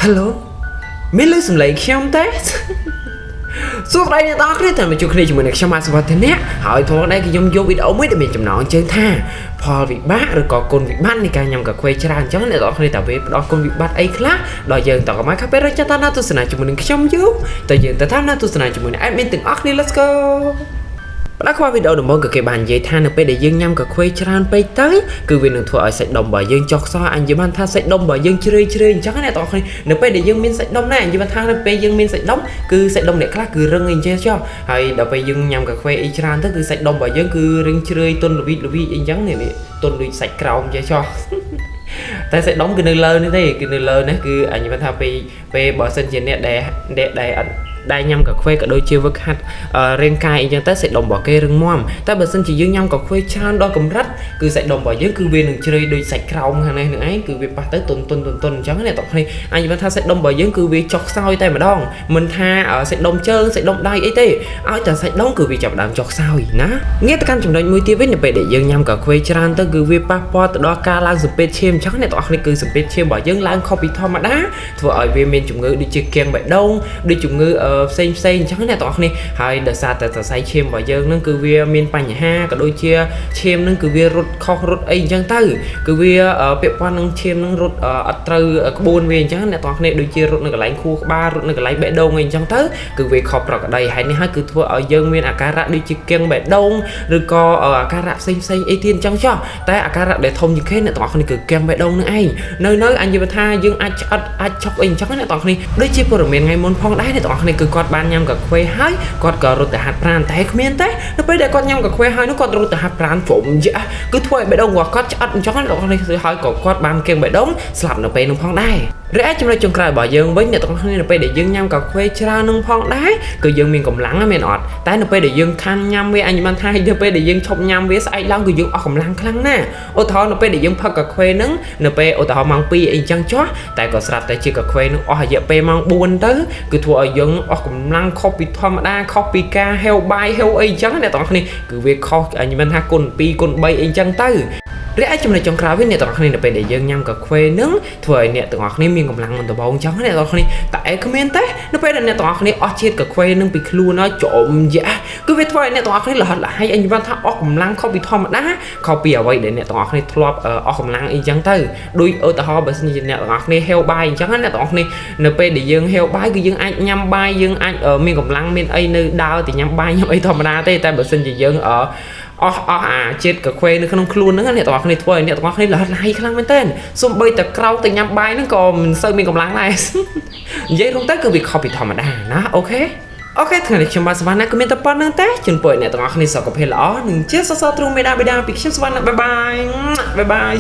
Hello មានលឺសំឡេងខ្ញុំទេសួស្តីអ្នកទាំងអស់គ្នាតែមកជួបគ្នាជាមួយនឹងខ្ញុំអាសវត្តនេះហើយថ្ងៃនេះខ្ញុំយកវីដេអូមួយដែលមានចំណងជើងថាផលវិបាកឬក៏គុណវិបត្តិនៃការញ៉ាំកាហ្វេច្រើនអញ្ចឹងអ្នកទាំងអស់គ្នាតើវាផ្ដល់គុណវិបត្តិអីខ្លះដល់យើងតើកុំឲ្យខាប់ពេលរកចិត្តណាទស្សនាជាមួយនឹងខ្ញុំយូរតើយើងទៅតាមណាទស្សនាជាមួយនឹង admin ទាំងអស់គ្នា let's go ដល់ខ្វះវីដេអូដំបូងក៏គេបាននិយាយថានៅពេលដែលយើងញ៉ាំកាហ្វេច្រើនពេកទៅគឺវានឹងធ្វើឲ្យសាច់ដុំរបស់យើងចុះខ្សោយអញនិយាយបានថាសាច់ដុំរបស់យើងជ្រេអញ្ចឹងអ្នកទាំងអស់គ្នានៅពេលដែលយើងមានសាច់ដុំណាអញនិយាយបានថានៅពេលយើងមានសាច់ដុំគឺសាច់ដុំអ្នកខ្លះគឺរឹងអីចេះចុះហើយដល់ពេលយើងញ៉ាំកាហ្វេអីច្រើនទៅគឺសាច់ដុំរបស់យើងគឺរឹងជ្រេទន់ល្វីអីអញ្ចឹងនេះទន់ដូចសាច់ក្រោមចេះចុះតែសាច់ដុំគឺនៅលើនេះទេគឺនៅលើនេះគឺអញនិយាយថាពេលបើសិនជាអ្នកដែលដែលញ៉ាំកាហ្វេក៏ដូចជាវឹកហាត់រាងកាយអីចឹងទៅសាច់ដុំរបស់គេរឹងមាំតែបើសិនជាយើងញ៉ាំកាហ្វេច្រើនដល់កម្រិតគឺសាច់ដុំរបស់យើងគឺវានឹងជ្រេដូចសាច់ក្រោមខាងនេះនឹងឯងគឺវាប៉ះទៅទន់អញ្ចឹងអ្នកទាំងគ្នាអញនិយាយថាសាច់ដុំរបស់យើងគឺវាចុះខ្សោយតែម្ដងមិនថាសាច់ដុំជើងសាច់ដុំដៃអីទេឲ្យតែសាច់ដុំគឺវាចាប់ដើមចុះខ្សោយណាងាកទៅកាន់ចំណុចមួយទៀតវិញនៅពេលដែលយើងញ៉ាំកាហ្វេច្រើនទៅគឺវាប៉ះពាល់ទៅដល់ការឡើងសម្ពាធឈាមអញ្ចឹងអ្នកទាំងគ្នាគឺសម្ពាធឈាមរបស់យើងឡើងខុសពីធម្មតាធ្វើឲ្យវាមានជំងឺដូចជាគាំងបេះដូងដូចជំងឺផ្សេងអញ្ចឹងអ្នកទាំងអស់គ្នាហើយដោយសារតែសរសៃឈាមរបស់យើងនឹងគឺវាមានបញ្ហាក៏ដូចជាឈាមនឹងគឺវារត់ខុសរត់អីអញ្ចឹងទៅគឺវាពាក់ព័ន្ធនឹងឈាមនឹងរត់អត់ត្រូវក្បួនវាអញ្ចឹងអ្នកទាំងអស់គ្នាដូចជារត់នៅកន្លែងខួរក្បាលរត់នៅកន្លែងបេះដូងអីអញ្ចឹងទៅគឺវាខុសប្រក្រតីហើយនេះហើយគឺធ្វើឲ្យយើងមានអាការៈដូចជាគាំងបេះដូងឬក៏អាការៈផ្សេងអីទៀតអញ្ចឹងចុះតែអាការៈដែលធំជាងគេអ្នកទាំងអស់គ្នាគឺគាំងបេះដូងនឹងឯងនៅអញនិយាយថាយើងអាចឆ្អិតអាចឆុកអីអញ្ចឹងអ្នកទាំងអស់គ្នាដូចជាព័ត៌មានថ្ងៃមុនផងដែរអ្នកទាំងអស់គ្នាគឺគាត់បានញ៉ាំកាហ្វេហើយគាត់ក៏រត់ទៅហាត់ប្រាណតែគ្មានទេនៅពេលដែលគាត់ញ៉ាំកាហ្វេហើយនោះគាត់រត់ទៅហាត់ប្រាណជុំយ៉ាគឺធ្វើឲ្យបេះដូងរបស់គាត់ឆ្អិតអញ្ចឹងអ្នកទាំងនេះហើយក៏គាត់បានគាំងបេះដូងស្លាប់នៅពេលនោះផងដែរឬអាចចំណុចចុងក្រោយរបស់យើងវិញអ្នកទាំងគ្នានៅពេលដែលយើងញ៉ាំកាហ្វេច្រើននឹងផងដែរគឺយើងមានកម្លាំងមែនអត់តែនៅពេលដែលយើងខានញ៉ាំវាអញបានថានៅពេលដែលយើងឈប់ញ៉ាំវាស្អែកឡើងគឺយើងអស់កម្លាំងខ្លាំងណាស់ឧទាហរណ៍នៅពេលដែលយើងផឹកកាហ្វេហ្នឹងនៅពេលឧទាហរណ៍ម៉ោង2អីអញ្ចឹងចុះតែក៏ស្រាប់តែជាកាហ្វេហ្នឹងអស់រយៈពេលម៉ោង4ទៅគឺធ្វើឲ្យយើងអស់កម្លាំងខុសពីធម្មតាខុសពីការហេវបាយហេវអីអញ្ចឹងអ្នកទាំងគ្នាគឺវាខុសអញបានថាគុណ2គុណ3អីអញ្ចឹងទៅឬអាចចំណុចចុងក្រោយវិញអ្នកទាំងអស់គ្នានៅពេលដែលយើងញ៉ាំកាហ្វេហ្នឹងធ្វើឲ្យអ្នកទាំងអស់គ្នាមានកម្លាំងមិនដំបូងអញ្ចឹងអ្នកទាំងអស់គ្នាតែគ្មានទេនៅពេលដែលអ្នកទាំងអស់គ្នាអស់ជាតិកាហ្វេហ្នឹងពីខ្លួនហើយចុំយ៉ាគឺវាធ្វើឲ្យអ្នកទាំងអស់គ្នាលះលហើយអញបានថាអស់កម្លាំងខុសពីធម្មតាខុសពីអ្វីដែលអ្នកទាំងអស់គ្នាធ្លាប់អស់កម្លាំងអីអញ្ចឹងទៅដូចឧទាហរណ៍បើសិនជាអ្នកទាំងអស់គ្នាហេវបាយអញ្ចឹងអ្នកទាំងអស់គ្នានៅពេលដែលយើងហេវបាយគឺយើងអាចញ៉ាំបាយយើងអាចមានកម្លាំងមានអីនៅដើរទៅញ៉ាំបាយញ៉ាំអីធម្មតាទេតែបើសិនជាយើងអស់អាជាតិកាហ្វេនៅក្នុងខ្លួនហ្នឹងអ្នកទាំងអស់គ្នាធ្វើឲ្យអ្នកទាំងអស់គ្នាលះលៃខ្លាំងមែនទែនសូម្បីតែក្រោកទៅញ៉ាំបាយហ្នឹងក៏មិនសូវមានកម្លាំងដែរនិយាយរួមទៅគឺវាខុសពីធម្មតាណាអូខេថ្ងៃនេះខ្ញុំបាទសវណ្ណាក៏មានតែប៉ុណ្្នឹងទេជូនពរអ្នកទាំងអស់គ្នាសុខភាពល្អនិងជាសរសើរទ្រង់មេដាបេដាពីខ្ញុំសវណ្ណាបាយបាយ